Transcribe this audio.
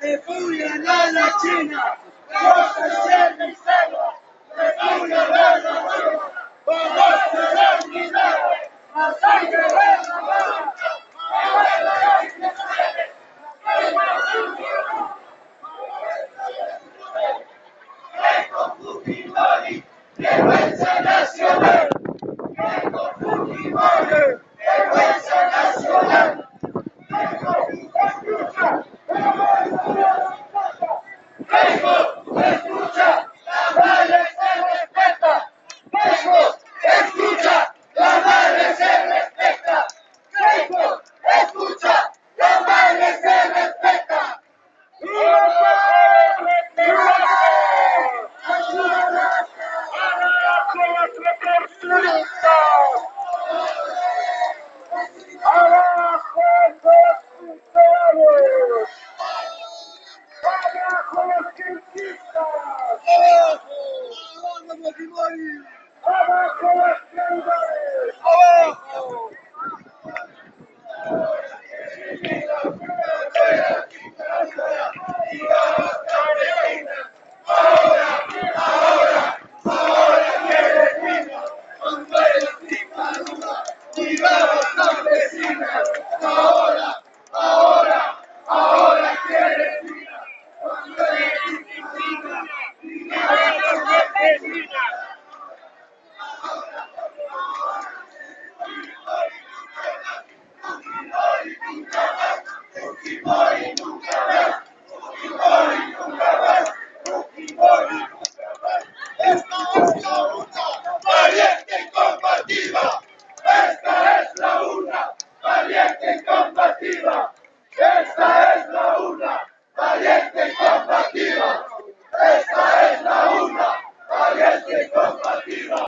¡Refugian a la China! ¡Vamos a ser mi selva! ¡Refugian a la China! ¡Vamos a ser mi selva! ¡La sangre de la mano! ¡Keiko Fujimori! ¡Vergüenza nacional! ¡Keiko Fujimori! ¡Vergüenza nacional! Escucha, la madre se respeta. Keiko, escucha, la madre se respeta. Keiko, escucha, la madre se respeta. ¡Abajo los kirguistas! ¡Abajo Fujimori! ¡Abajo los traidores! ¡Abajo! ¡Digamos campesinas! ¡Ahora! ¡Ahora! ¡Ahora quiere vida! ¡Cuando eres indígena! ¡Digamos campesinas! Fujimori,